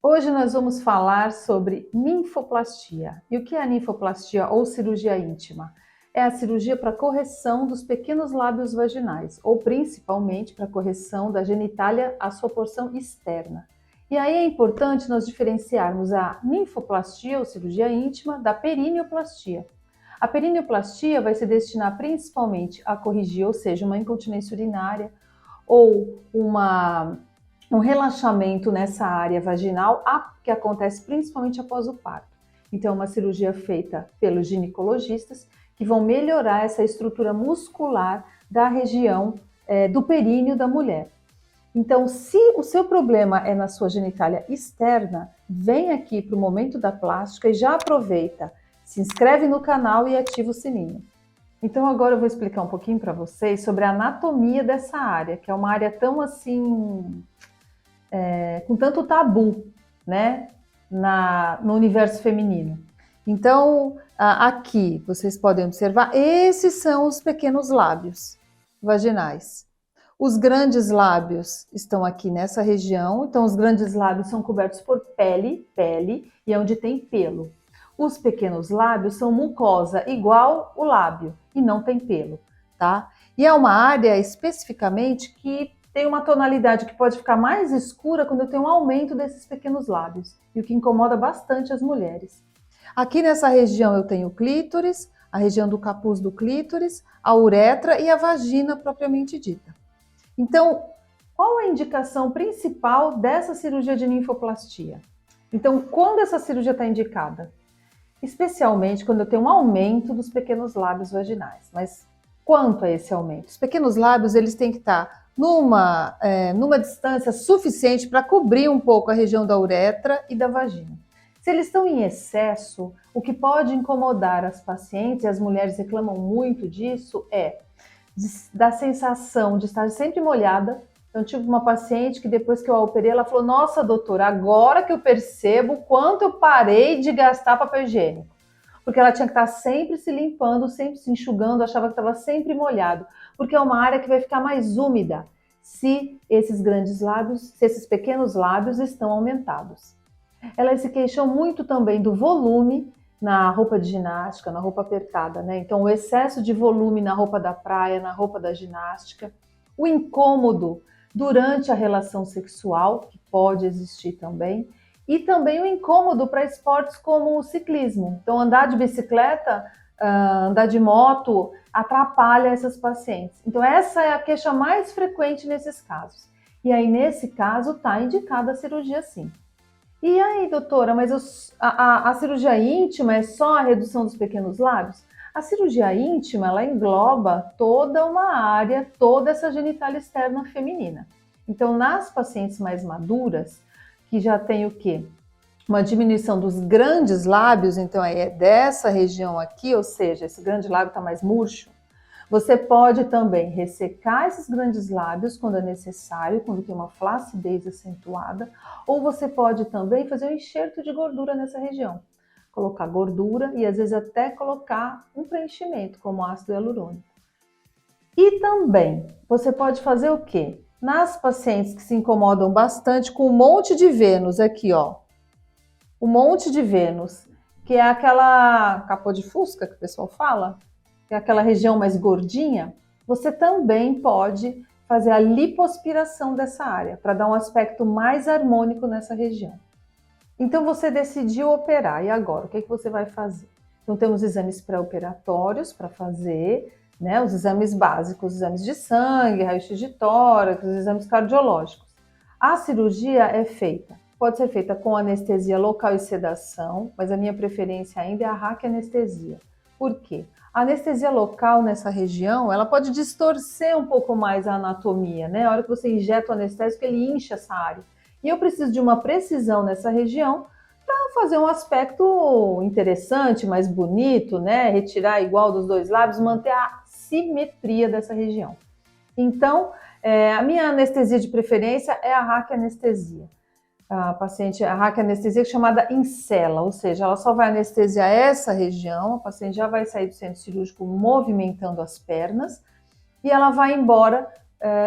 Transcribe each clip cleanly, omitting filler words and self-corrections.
Hoje nós vamos falar sobre ninfoplastia. E o que é a ninfoplastia ou cirurgia íntima? É a cirurgia para correção dos pequenos lábios vaginais, ou principalmente para correção da genitália à sua porção externa. E aí é importante nós diferenciarmos a ninfoplastia ou cirurgia íntima da perineoplastia. A perineoplastia vai se destinar principalmente a corrigir, ou seja, uma incontinência urinária ou um relaxamento nessa área vaginal, que acontece principalmente após o parto. Então, é uma cirurgia feita pelos ginecologistas que vão melhorar essa estrutura muscular da região do períneo da mulher. Então, se o seu problema é na sua genitália externa, vem aqui para o Momento da Plástica e já aproveita, se inscreve no canal e ativa o sininho. Então agora eu vou explicar um pouquinho para vocês sobre a anatomia dessa área, que é uma área tão assim, com tanto tabu, né, no universo feminino. Então, aqui vocês podem observar, esses são os pequenos lábios vaginais. Os grandes lábios estão aqui nessa região, então os grandes lábios são cobertos por pele, e é onde tem pelo. Os pequenos lábios são mucosa, igual o lábio, e não tem pelo, tá? E é uma área especificamente que tem uma tonalidade que pode ficar mais escura quando eu tenho um aumento desses pequenos lábios, e o que incomoda bastante as mulheres. Aqui nessa região eu tenho o clítoris, a região do capuz do clítoris, a uretra e a vagina propriamente dita. Então, qual a indicação principal dessa cirurgia de ninfoplastia? Então, quando essa cirurgia está indicada? Especialmente quando eu tenho um aumento dos pequenos lábios vaginais. Mas quanto a esse aumento? Os pequenos lábios eles têm que estar numa distância suficiente para cobrir um pouco a região da uretra e da vagina. Se eles estão em excesso, o que pode incomodar as pacientes, e as mulheres reclamam muito disso, é da sensação de estar sempre molhada. Então, eu tive uma paciente que depois que eu a operei, ela falou: nossa, doutora, agora que eu percebo quanto eu parei de gastar papel higiênico. Porque ela tinha que estar sempre se limpando, sempre se enxugando, achava que estava sempre molhado. Porque é uma área que vai ficar mais úmida se esses grandes lábios, se esses pequenos lábios estão aumentados. Ela se queixou muito também do volume na roupa de ginástica, na roupa apertada, né? Então, o excesso de volume na roupa da praia, na roupa da ginástica, o incômodo durante a relação sexual, que pode existir também, e também o incômodo para esportes como o ciclismo. Então, andar de bicicleta, andar de moto, atrapalha essas pacientes. Então, essa é a queixa mais frequente nesses casos. E aí, nesse caso, está indicada a cirurgia sim. E aí, doutora, mas a cirurgia íntima é só a redução dos pequenos lábios? A cirurgia íntima, ela engloba toda uma área, toda essa genitália externa feminina. Então, nas pacientes mais maduras, que já tem o quê? Uma diminuição dos grandes lábios, então é dessa região aqui, ou seja, esse grande lábio está mais murcho. Você pode também ressecar esses grandes lábios quando é necessário, quando tem uma flacidez acentuada, ou você pode também fazer um enxerto de gordura nessa região. Colocar gordura e às vezes até colocar um preenchimento, como ácido hialurônico. E também, você pode fazer o quê? Nas pacientes que se incomodam bastante com um monte de Vênus aqui, ó. Um monte de Vênus, que é aquela capô de fusca que o pessoal fala, que é aquela região mais gordinha, você também pode fazer a lipoaspiração dessa área, para dar um aspecto mais harmônico nessa região. Então você decidiu operar, e agora? O que você vai fazer? Então temos exames pré-operatórios para fazer, né, os exames básicos, os exames de sangue, raio-x de tórax, os exames cardiológicos. A cirurgia é feita, pode ser feita com anestesia local e sedação, mas a minha preferência ainda é a raquianestesia. Por quê? A anestesia local nessa região, ela pode distorcer um pouco mais a anatomia, né? A hora que você injeta o anestésico, ele incha essa área. E eu preciso de uma precisão nessa região para fazer um aspecto interessante, mais bonito, né? Retirar igual dos dois lábios, manter a simetria dessa região. Então, a minha anestesia de preferência é a raquianestesia. A raquianestesia é chamada Incela, ou seja, ela só vai anestesiar essa região, a paciente já vai sair do centro cirúrgico movimentando as pernas e ela vai embora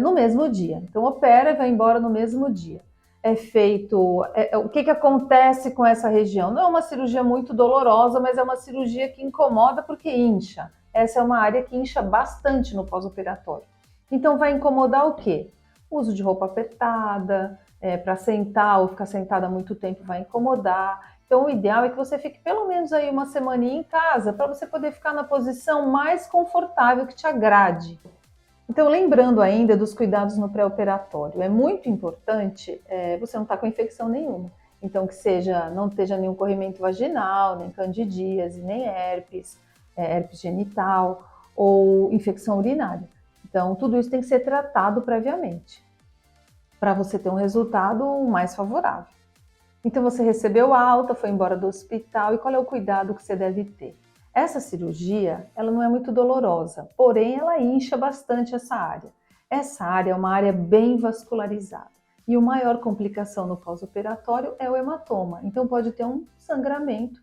no mesmo dia. Então, opera e vai embora no mesmo dia. é feito, o que acontece com essa região? Não é uma cirurgia muito dolorosa, mas é uma cirurgia que incomoda porque incha. Essa é uma área que incha bastante no pós-operatório. Então vai incomodar o quê? O uso de roupa apertada, para sentar ou ficar sentada há muito tempo vai incomodar. Então o ideal é que você fique pelo menos aí uma semaninha em casa, para você poder ficar na posição mais confortável que te agrade. Então, lembrando ainda dos cuidados no pré-operatório, é muito importante você não estar com infecção nenhuma. Então, que não esteja nenhum corrimento vaginal, nem candidíase, nem herpes, herpes genital ou infecção urinária. Então, tudo isso tem que ser tratado previamente, para você ter um resultado mais favorável. Então, você recebeu alta, foi embora do hospital, e qual é o cuidado que você deve ter? Essa cirurgia, ela não é muito dolorosa, porém ela incha bastante essa área. Essa área é uma área bem vascularizada. E a maior complicação no pós-operatório é o hematoma. Então pode ter um sangramento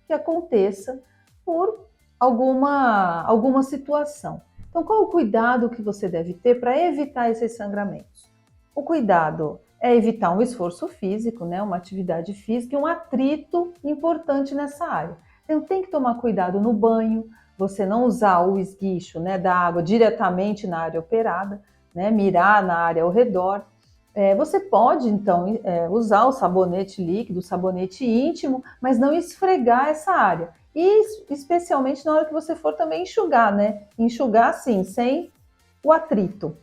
que aconteça por alguma situação. Então qual o cuidado que você deve ter para evitar esses sangramentos? O cuidado é evitar um esforço físico, né, uma atividade física e um atrito importante nessa área. Então tem que tomar cuidado no banho, você não usar o esguicho, né, da água diretamente na área operada, né, mirar na área ao redor. Você pode, então, usar o sabonete líquido, o sabonete íntimo, mas não esfregar essa área. E especialmente na hora que você for também enxugar, né? Enxugar, assim, sem o atrito.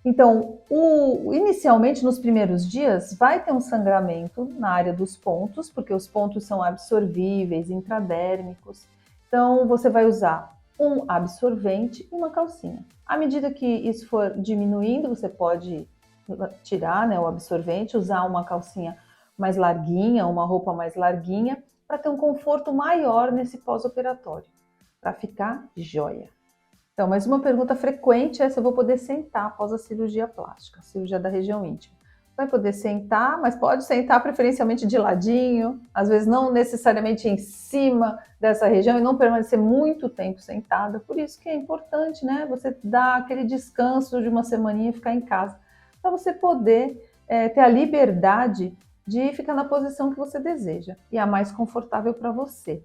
Então, inicialmente, nos primeiros dias, vai ter um sangramento na área dos pontos, porque os pontos são absorvíveis, intradérmicos. Então, você vai usar um absorvente e uma calcinha. À medida que isso for diminuindo, você pode tirar, né, o absorvente, usar uma calcinha mais larguinha, uma roupa mais larguinha, para ter um conforto maior nesse pós-operatório, para ficar joia. Então, mas uma pergunta frequente é se eu vou poder sentar após a cirurgia plástica, cirurgia da região íntima. Vai poder sentar, mas pode sentar preferencialmente de ladinho, às vezes não necessariamente em cima dessa região e não permanecer muito tempo sentada. Por isso que é importante, né, você dar aquele descanso de uma semaninha e ficar em casa, para você poder ter a liberdade de ficar na posição que você deseja e a mais confortável para você.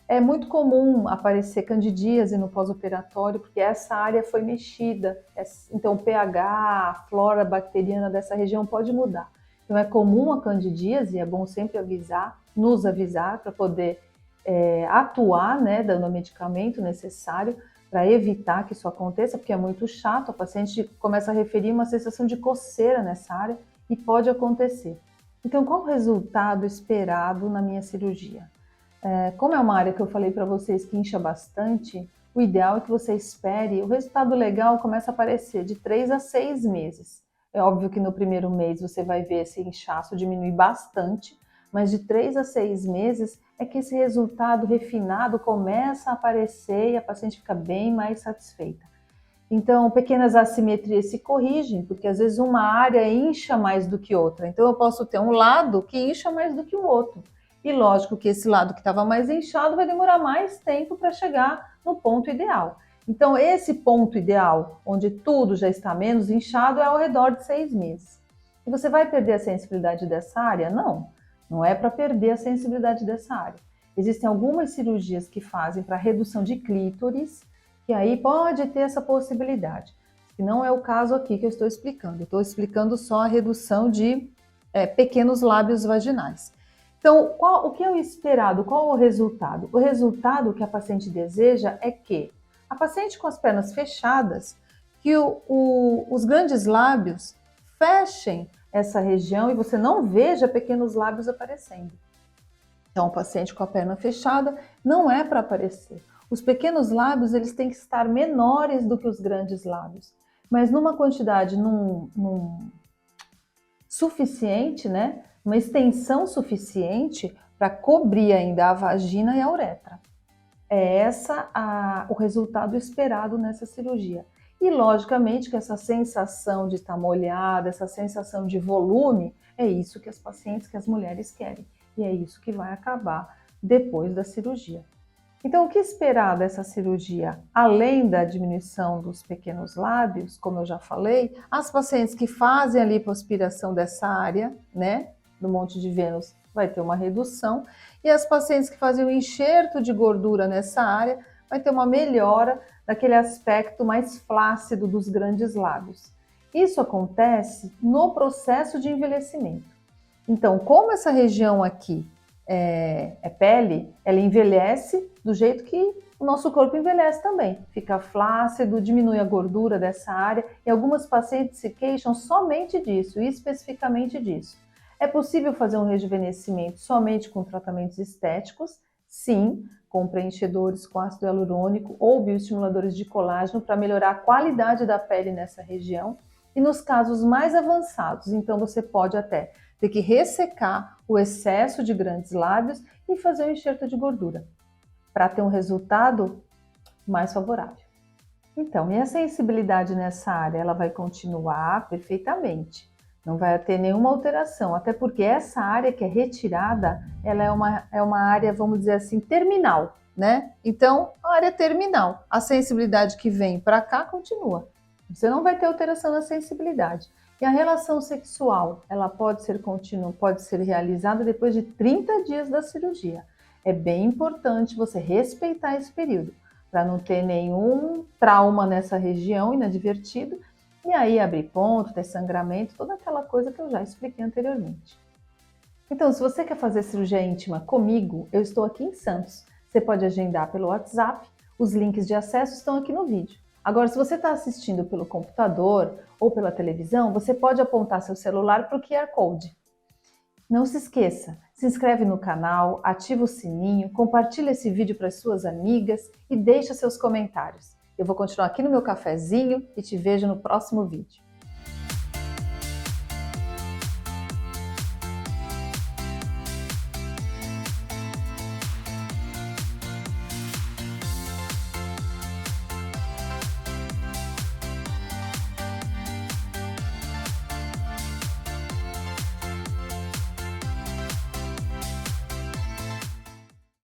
É muito comum aparecer candidíase no pós-operatório, porque essa área foi mexida. Então, o pH, a flora bacteriana dessa região pode mudar. Então, é comum a candidíase, é bom sempre nos avisar para poder atuar, né, dando o medicamento necessário para evitar que isso aconteça, porque é muito chato, a paciente começa a referir uma sensação de coceira nessa área e pode acontecer. Então, qual o resultado esperado na minha cirurgia? Como é uma área que eu falei para vocês que incha bastante, o ideal é que você espere, o resultado legal começa a aparecer de 3 a 6 meses. É óbvio que no primeiro mês você vai ver esse inchaço diminuir bastante, mas de 3 a 6 meses é que esse resultado refinado começa a aparecer e a paciente fica bem mais satisfeita. Então, pequenas assimetrias se corrigem, porque às vezes uma área incha mais do que outra. Então, eu posso ter um lado que incha mais do que o outro. E lógico que esse lado que estava mais inchado vai demorar mais tempo para chegar no ponto ideal. Então, esse ponto ideal, onde tudo já está menos inchado, é ao redor de 6 meses. E você vai perder a sensibilidade dessa área? Não, não é para perder a sensibilidade dessa área. Existem algumas cirurgias que fazem para redução de clítoris, que aí pode ter essa possibilidade. Que não é o caso aqui que eu estou explicando. Eu estou explicando só a redução de pequenos lábios vaginais. Então, o que é o esperado? Qual o resultado? O resultado que a paciente deseja é que a paciente com as pernas fechadas, que os grandes lábios fechem essa região e você não veja pequenos lábios aparecendo. Então, o paciente com a perna fechada não é para aparecer. Os pequenos lábios, eles têm que estar menores do que os grandes lábios, mas numa quantidade suficiente, né? Uma extensão suficiente para cobrir ainda a vagina e a uretra. É o resultado esperado nessa cirurgia. E logicamente que essa sensação de estar molhada, essa sensação de volume, é isso que as pacientes, que as mulheres querem. E é isso que vai acabar depois da cirurgia. Então, o que esperar dessa cirurgia? Além da diminuição dos pequenos lábios, como eu já falei, as pacientes que fazem a lipoaspiração dessa área, né, do Monte de Vênus, vai ter uma redução, e as pacientes que fazem o enxerto de gordura nessa área, vai ter uma melhora daquele aspecto mais flácido dos grandes lábios. Isso acontece no processo de envelhecimento. Então, como essa região aqui é pele, ela envelhece do jeito que o nosso corpo envelhece também. Fica flácido, diminui a gordura dessa área e algumas pacientes se queixam somente disso, especificamente disso. É possível fazer um rejuvenescimento somente com tratamentos estéticos? Sim, com preenchedores com ácido hialurônico ou bioestimuladores de colágeno para melhorar a qualidade da pele nessa região. E nos casos mais avançados, então você pode até ter que ressecar o excesso de grandes lábios e fazer um enxerto de gordura para ter um resultado mais favorável. Então, e a sensibilidade nessa área? Ela vai continuar perfeitamente, não vai ter nenhuma alteração, até porque essa área que é retirada, ela é uma área, vamos dizer assim, terminal, né? Então, a área terminal, a sensibilidade que vem para cá continua. Você não vai ter alteração na sensibilidade. E a relação sexual, ela pode ser contínua, pode ser realizada depois de 30 dias da cirurgia. É bem importante você respeitar esse período, para não ter nenhum trauma nessa região inadvertido, e aí abrir ponto, ter sangramento, toda aquela coisa que eu já expliquei anteriormente. Então, se você quer fazer cirurgia íntima comigo, eu estou aqui em Santos. Você pode agendar pelo WhatsApp, os links de acesso estão aqui no vídeo. Agora, se você está assistindo pelo computador ou pela televisão, você pode apontar seu celular para o QR Code. Não se esqueça, se inscreve no canal, ativa o sininho, compartilha esse vídeo para as suas amigas e deixa seus comentários. Eu vou continuar aqui no meu cafezinho e te vejo no próximo vídeo.